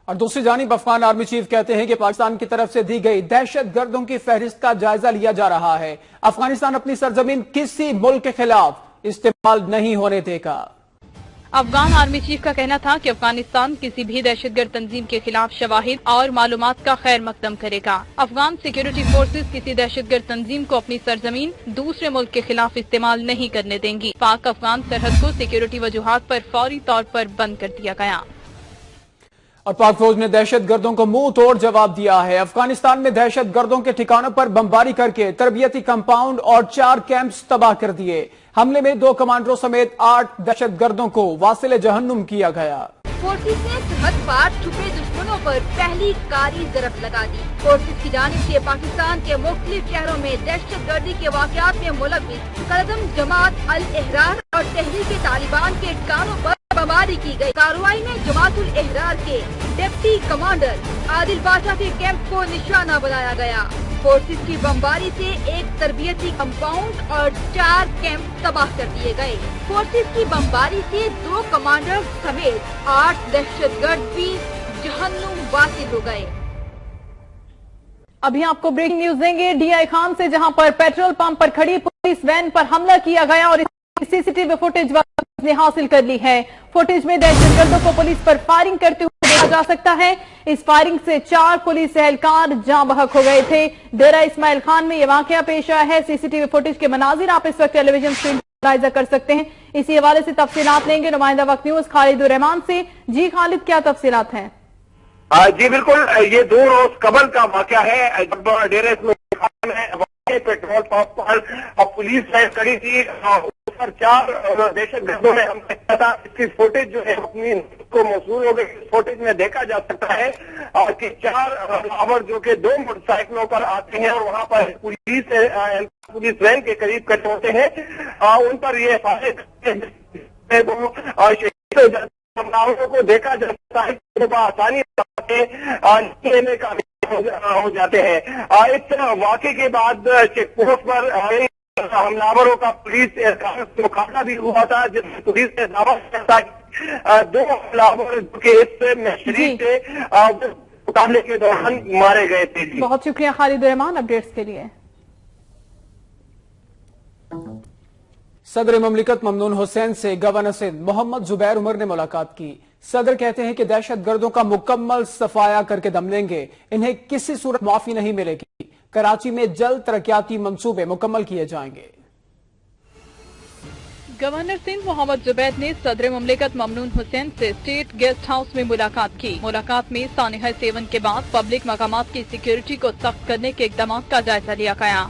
اور دوسری جانب افغان آرمی چیف کہتے ہیں کہ پاکستان کی طرف سے دی گئی دہشت گردوں کی فہرست کا جائزہ لیا جا رہا ہے۔ افغانستان اپنی سرزمین کسی ملک کے خلاف استعمال نہیں ہونے دے گا۔ افغان آرمی چیف کا کہنا تھا کہ افغانستان کسی بھی دہشت گرد تنظیم کے خلاف شواہد اور معلومات کا خیر مقدم کرے گا۔ افغان سیکیورٹی فورسز کسی دہشت گرد تنظیم کو اپنی سرزمین دوسرے ملک کے خلاف استعمال نہیں کرنے دیں گی۔ پاک افغان سرحد کو سیکیورٹی وجوہات پر فوری طور پر بند کر دیا گیا۔ اور پاک فوج نے دہشت گردوں کو منہ توڑ جواب دیا ہے۔ افغانستان میں دہشت گردوں کے ٹھکانوں پر بمباری کر کے تربیتی کمپاؤنڈ اور 4 کیمپس تباہ کر دیے۔ حملے میں 2 کمانڈروں سمیت 8 دہشت گردوں کو واصل جہنم کیا گیا۔ فورسز نے سرحد پار چھپے دشمنوں پر پہلی کاری ضرب لگا دی۔ فورسز کی جانب سے پاکستان کے مختلف شہروں میں دہشت گردی کے واقعات میں ملوث قدم جماعت الاحرار اور تحریک طالبان کے ٹھکانوں پر بمباری کی گئی۔ کارروائی میں جماعت الاحرار کے ڈپٹی کمانڈر عادل بادشاہ کے کیمپ کو نشانہ بنایا گیا۔ فورسز کی بمباری سے 1 تربیتی کمپاؤنڈ اور 4 کیمپ تباہ کر دیے گئے۔ فورسز کی بمباری سے 2 کمانڈر سمیت 8 دہشت گرد بھی جہنم واصل ہو گئے۔ ابھی آپ کو بریکنگ نیوز دیں گے ڈی آئی خان سے، جہاں پر پیٹرول پمپ پر کھڑی پولیس وین پر حملہ کیا گیا اور سی سی ٹی وی فوٹیج نے حاصل کر لی ہے۔ فوٹیج میں دہشت گردوں کو پولیس پر فائرنگ کرتے ہوئے دیکھا جا سکتا ہے۔ اس فائرنگ سے 4 پولیس اہلکار جاں بحق ہو گئے تھے۔ ڈیرہ اسماعیل خان میں یہ واقعہ پیش آیا ہے۔ سی سی ٹی وی فوٹیج کے مناظر آپ اس وقت ٹیلی ویژن سکرین پر ملاحظہ کر سکتے ہیں۔ اسی حوالے سے تفصیلات لیں گے نمائندہ وقت نیوز خالد الرحمان سے۔ جی خالد، کیا تفصیلات ہیں؟ جی بالکل، یہ 2 روز قبل کا واقعہ ہے جب ڈیرہ اسماعیل خان میں petrol pump per police when کھڑی تھی، اس پر 4 دہشت گردوں نے حملہ کیا تھا۔ اس کی فوٹیج جو ہے اپنی کو موصول ہو گئی۔ اس فوٹیج میں دیکھا جا سکتا ہے کہ 4 حملہ جو کہ 2 موٹر سائیکلوں پر آتے ہیں اور وہاں پر پولیس وین کے قریب کھڑے ہوتے ہیں، ان پر یہ حملوں کو دیکھا جا سکتا ہے کہ بآسانی لینے کا ہو جاتے ہیں۔ اس واقعے کے بعد چیک پوسٹ پر حملہ کا پولیس سے مقابلہ بھی ہوا تھا، جس میں پولیس نے دعویٰ کیا تھا کہ 2 حملہ جو کہ اس میں شریک تھے مقابلے کے دوران مارے گئے تھے۔ بہت شکریہ خالد الرحمان اپڈیٹس کے لیے۔ صدر مملکت ممنون حسین سے گورنر سندھ محمد زبیر عمر نے ملاقات کی۔ صدر کہتے ہیں کہ دہشت گردوں کا مکمل صفایا کر کے دم لیں گے، انہیں کسی صورت معافی نہیں ملے گی۔ کراچی میں جلد ترقیاتی منصوبے مکمل کیے جائیں گے۔ گورنر سندھ محمد زبیر نے صدر مملکت ممنون حسین سے اسٹیٹ گیسٹ ہاؤس میں ملاقات کی۔ ملاقات میں سانحہ 7 کے بعد پبلک مقامات کی سیکیورٹی کو سخت کرنے کے اقدامات کا جائزہ لیا گیا۔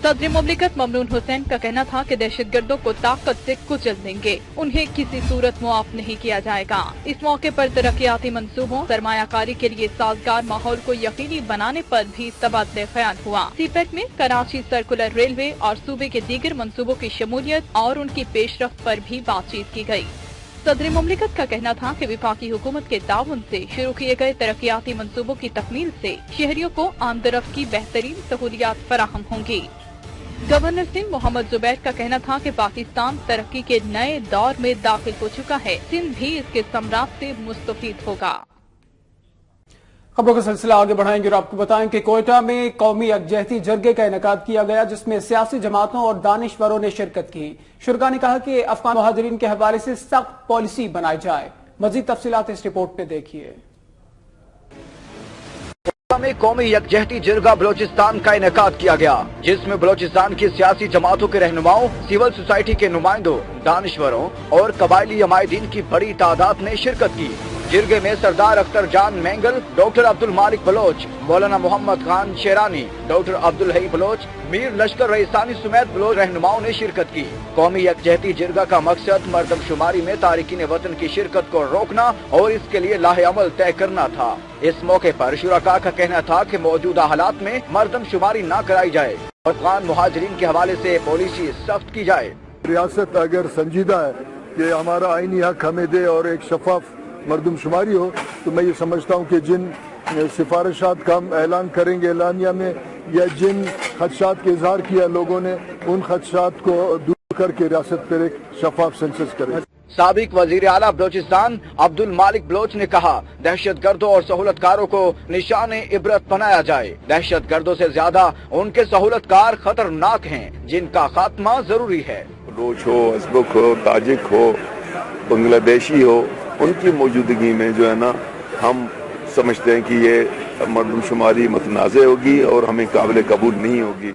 صدر مملکت ممنون حسین کا کہنا تھا کہ دہشت گردوں کو طاقت سے کچل دیں گے، انہیں کسی صورت معاف نہیں کیا جائے گا۔ اس موقع پر ترقیاتی منصوبوں، سرمایہ کاری کے لیے سازگار ماحول کو یقینی بنانے پر بھی تبادلہ خیال ہوا۔ سی پیک میں کراچی سرکولر ریلوے اور صوبے کے دیگر منصوبوں کی شمولیت اور ان کی پیش رفت پر بھی بات چیت کی گئی۔ صدر مملکت کا کہنا تھا کہ وفاقی حکومت کے تعاون سے شروع کیے گئے ترقیاتی منصوبوں کی تکمیل سے شہریوں کو آمدرفت کی بہترین سہولیات فراہم ہوں گی۔ گورنر سندھ محمد زبیر کا کہنا تھا کہ پاکستان ترقی کے نئے دور میں داخل ہو چکا ہے، سندھ بھی اس کے ثمرات سے مستفید ہوگا۔ خبروں کا سلسلہ آگے بڑھائیں گے اور آپ کو بتائیں کہ کوئٹہ میں قومی یکجہتی جرگے کا انعقاد کیا گیا، جس میں سیاسی جماعتوں اور دانشوروں نے شرکت کی۔ شرکاء نے کہا کہ افغان مہاجرین کے حوالے سے سخت پالیسی بنائی جائے۔ مزید تفصیلات اس رپورٹ میں دیکھیے۔ میں قومی یکجہتی جرگہ بلوچستان کا انعقاد کیا گیا، جس میں بلوچستان کی سیاسی جماعتوں کے رہنماؤں، سول سوسائٹی کے نمائندوں، دانشوروں اور قبائلی عمائدین کی بڑی تعداد نے شرکت کی۔ جرگے میں سردار اختر جان مینگل، ڈاکٹر عبد المالک بلوچ، مولانا محمد خان شیرانی، ڈاکٹر عبدالحی بلوچ، میر لشکر رئیسانی سمیت بلوچ رہنماؤں نے شرکت کی۔ قومی یکجہتی جرگہ کا مقصد مردم شماری میں تارکین وطن کی شرکت کو روکنا اور اس کے لیے لاہ عمل طے کرنا تھا۔ اس موقع پر شرکاء کا کہنا تھا کہ موجودہ حالات میں مردم شماری نہ کرائی جائے اور افغان مہاجرین کے حوالے سے پالیسی سخت کی جائے۔ ریاست اگر سنجیدہ ہے کہ ہمارا آئینی حق ہمیں دے اور ایک شفاف مردم شماری ہو، تو میں یہ سمجھتا ہوں کہ جن سفارشات کا ہم اعلان کریں گے اعلانیہ میں، یا جن خدشات کے اظہار کیا لوگوں نے، ان خدشات کو دور کر کے ریاست پر ایک شفاف سنسس کریں۔ साबिक वजीर आला बलोचिस्तान अब्दुल मालिक बलोच ने कहा, दहशत गर्दों और सहूलतकारों को निशाने इबरत बनाया जाए। दहशत गर्दों से ज्यादा उनके सहूलतकार खतरनाक हैं, जिनका खात्मा जरूरी है। बलोच हो, अजबक हो, ताजिक हो, बांग्लादेशी हो, उनकी मौजूदगी में जो है ना, हम समझते हैं कि ये मर्दमशुमारी मुतनाज़ होगी और हमें काबिल कबूल नहीं होगी।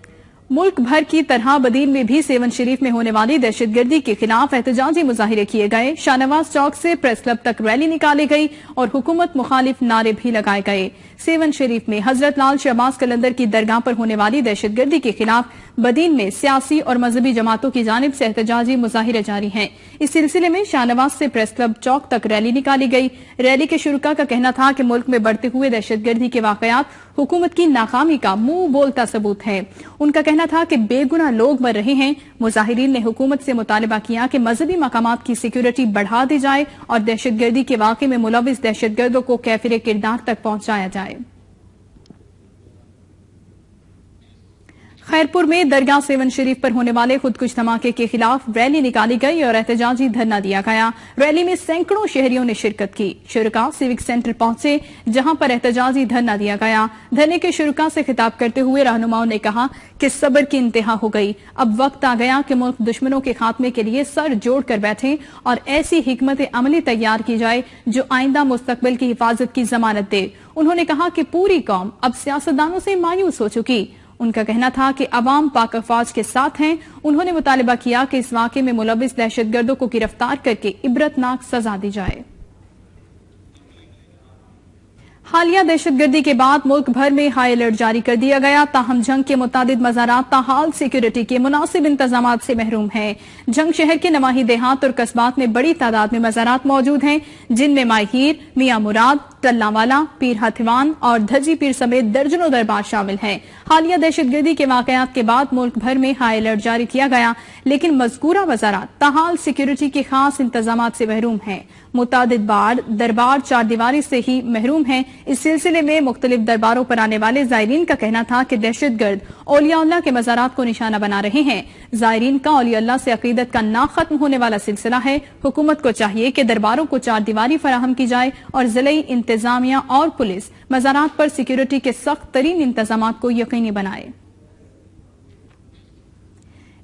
मुल्क भर की तरह बदीन में भी सेवन शरीफ में होने वाली दहशतगर्दी के खिलाफ एहतजाजी मुजाहिरे किए गए। शाहनवाज चौक से प्रेस क्लब तक रैली निकाली गई और हुकूमत मुखालिफ नारे भी लगाए गए। सेवन शरीफ में हजरत लाल शहबाज कलंदर की दरगाह पर होने वाली दहशतगर्दी के खिलाफ बदीन में सियासी और मजहबी जमातों की जानिब से एहतजाजी मुजाहिरे जारी हैं। इस सिलसिले में शाहनवाज से प्रेस क्लब चौक तक रैली निकाली गई। रैली के शुरुका का कहना था कि मुल्क में बढ़ते हुए दहशतगर्दी के वाकयात हुकूमत की नाकामी का मुंह बोलता सबूत है। उनका कहना था कि बेगुनाह लोग मर रहे हैं। मुजाहिरीन ने हुकूमत से मुतालबा किया कि मजहबी मकामात की सिक्योरिटी बढ़ा दी जाए और दहशतगर्दी के वाक़े में मुलविस दहशतगर्दों को कैफिर किरदार तक पहुंचाया जाए। खैरपुर में दरगाह सेवन शरीफ पर होने वाले खुदकुश धमाके के खिलाफ रैली निकाली गई और एहतजाजी धरना दिया गया। रैली में सैकड़ों शहरियों ने शिरकत की। शुरका सिविक सेंटर पहुंचे, जहां पर एहतजाजी धरना दिया गया। धरने के शुरका से खिताब करते हुए रहनुमाओं ने कहा कि सब्र की इंतहा हो गई, अब वक्त आ गया कि मुल्क दुश्मनों के खात्मे के लिए सर जोड़ कर बैठे और ऐसी हिकमत अमली तैयार की जाए जो आइंदा मुस्तकबिल की हिफाजत की जमानत दे। उन्होंने कहा कि पूरी कौम अब सियासतदानों से मायूस हो चुकी। उनका कहना था कि अवाम पाक अफवाज के साथ हैं। उन्होंने मुतालिबा किया कि इस वाक़े में मुलविस दहशतगर्दों को गिरफ्तार करके इबरतनाक सजा दी जाए। हालिया दहशतगर्दी के बाद मुल्क भर में हाई अलर्ट जारी कर दिया गया। ताहम जंग के मुतादिद मज़ारात ताहाल सिक्योरिटी के मुनासिब इंतजामात से महरूम हैं। जंग शहर के नवाही देहात और कस्बात में बड़ी तादाद में मज़ारात मौजूद हैं, जिनमें माहिर, मियां मुराद, टल्लावाला, पीर हथवान और धजी पीर समेत दर्जनों दरबार शामिल हैं। हालिया दहशतगर्दी के वाकयात के बाद मुल्क भर में हाई अलर्ट जारी किया गया, लेकिन मज़कूरा मज़ारात ताहाल सिक्योरिटी के खास इंतजामात से महरूम हैं। मुतादिद दरबार चार दीवारी से ही महरूम हैं। इस सिलसिले में मुख्तलिफ दरबारों पर आने वाले जायरीन का कहना था कि दहशतगर्द औलिया के मज़ारात को निशाना बना रहे हैं। जायरीन का औलिया से अकीदत का ना खत्म होने वाला सिलसिला है। हुकूमत को चाहिए कि दरबारों को चार दीवारी फराहम की जाए और ज़िले इंतजामिया और पुलिस मज़ारात पर सिक्योरिटी के सख्त तरीन इंतजामात को यकीनी बनाए।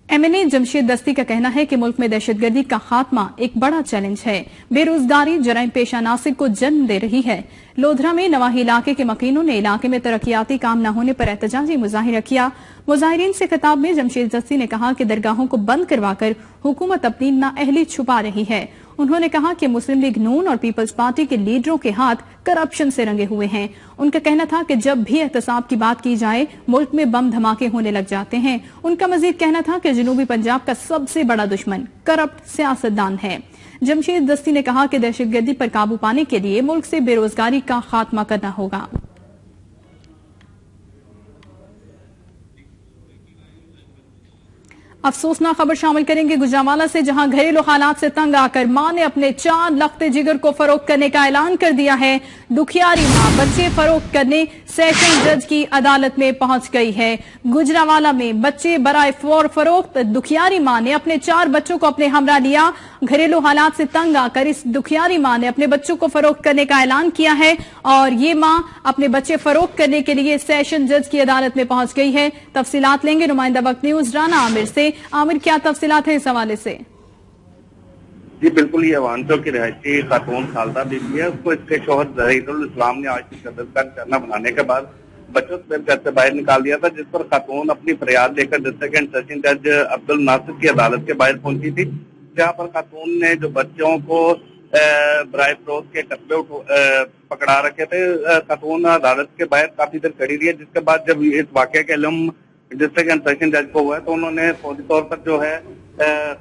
MNA जमशेद दस्ती का कहना है कि मुल्क में दहशतगर्दी का खात्मा एक बड़ा चैलेंज है। बेरोजगारी जराइम पेशा नासिक को जन्म दे रही है। लोधरा में नवाही इलाके के मकीनों ने इलाके में तरक्याती काम न होने पर एहतजाजी मुजाहिरा किया। मुजाहिरीन से खिताब में जमशेद दस्ती ने कहा कि दरगाहों को बंद करवाकर हुकूमत अपनी नाअहली छुपा रही है। उन्होंने कहा कि मुस्लिम लीग नून और पीपल्स पार्टी के लीडरों के हाथ करप्शन से रंगे हुए हैं। उनका कहना था कि जब भी एहतसाब की बात की जाए मुल्क में बम धमाके होने लग जाते हैं। उनका मजीद कहना था कि जनूबी पंजाब का सबसे बड़ा दुश्मन करप्ट सियासतदान है। जमशेद दस्ती ने कहा कि दहशतगर्दी पर काबू पाने के लिए मुल्क से बेरोजगारी का खात्मा करना होगा। अफसोसनाक खबर शामिल करेंगे गुजरांवाला से, जहां घरेलू हालात से तंग आकर मां ने अपने 4 लख्ते जिगर को फरोख्त करने का ऐलान कर दिया है। दुखियारी मां बच्चे फरोख्त करने सेशन जज की अदालत में पहुंच गई है। गुजरांवाला में बच्चे बराए फरोख्त, दुखियारी मां ने अपने 4 बच्चों को अपने हमरा लिया। घरेलू हालात से तंग आकर इस दुखियारी मां ने अपने बच्चों को फरोख्त करने का ऐलान किया है और ये मां अपने बच्चे फरोख्त करने के लिए सेशन जज की अदालत में पहुंच गई है। तफसीलात लेंगे नुमाइंदा वक्त न्यूज राना आमिर से। आमिर, क्या तफसीलात है इस हवाले से? जी बिल्कुल, ये वानचो की रहायशी खातून खालदा बीबी है। उसको इसके शोहर जहीरुल इस्लाम ने आज की कदर कर चरना बनाने के बाद बच्चों से घर से बाहर निकाल दिया था, जिस पर खातून अपनी फरियाद लेकर डिस्ट्रिक्ट एंड सेशन जज अब्दुल नासिर की अदालत के बाहर पहुंची थी, जहां पर खातून ने जो बच्चों को बराए फरोख्त के कस्बे पकड़ा रखे थे, खातून अदालत के बाहर काफी देर खड़ी रही, जिसके बाद जब इस वाकये का इल्म डिस्ट्रिक्ट एंड सेशन जज को हुआ है तो उन्होंने फौरी तौर पर जो है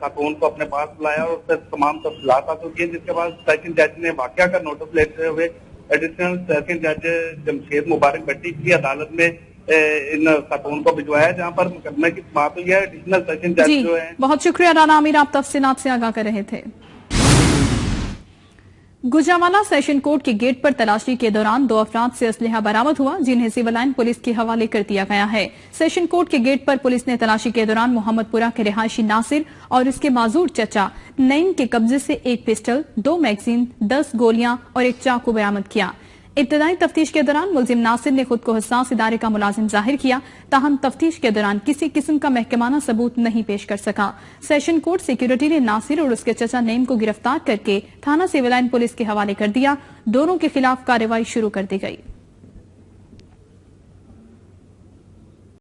खातून को अपने पास बुलाया और उससे तमाम तफसीलात हासिल किए, जिसके बाद सेशन जज ने वाकया का नोटिस लेते हुए एडिशनल सेशन जज जमशेद मुबारक भट्टी की अदालत में इन खातून को भिजवाया, जहां पर मुकदमे की समाप्त हुई है। एडिशनल सेशन जज जो है। बहुत शुक्रिया राना आमिर, आप तफसीलात से आगाह कर रहे थे। गुजरांवाला सेशन कोर्ट के गेट पर तलाशी के दौरान 2 अफराद से असलहा बरामद हुआ, जिन्हें सिविल लाइन पुलिस के हवाले कर दिया गया है। सेशन कोर्ट के गेट पर पुलिस ने तलाशी के दौरान मोहम्मदपुरा के रिहायशी नासिर और इसके माजूर चचा नईम के कब्जे से 1 पिस्टल, 2 मैगजीन, 10 गोलियां और 1 चाकू बरामद किया। इब्तदाई तफ्तीश के दौरान मुलजिम नासिर ने खुद को हसास इदारे का मुलाजिम जाहिर किया, ताहम तफ्तीश के दौरान किसी किस्म का महकमाना सबूत नहीं पेश कर सका। सेशन कोर्ट सिक्योरिटी ने नासिर और उसके चचा नईम को गिरफ्तार करके थाना सिविल लाइन पुलिस के हवाले कर दिया। दोनों के खिलाफ कार्रवाई शुरू कर दी गई।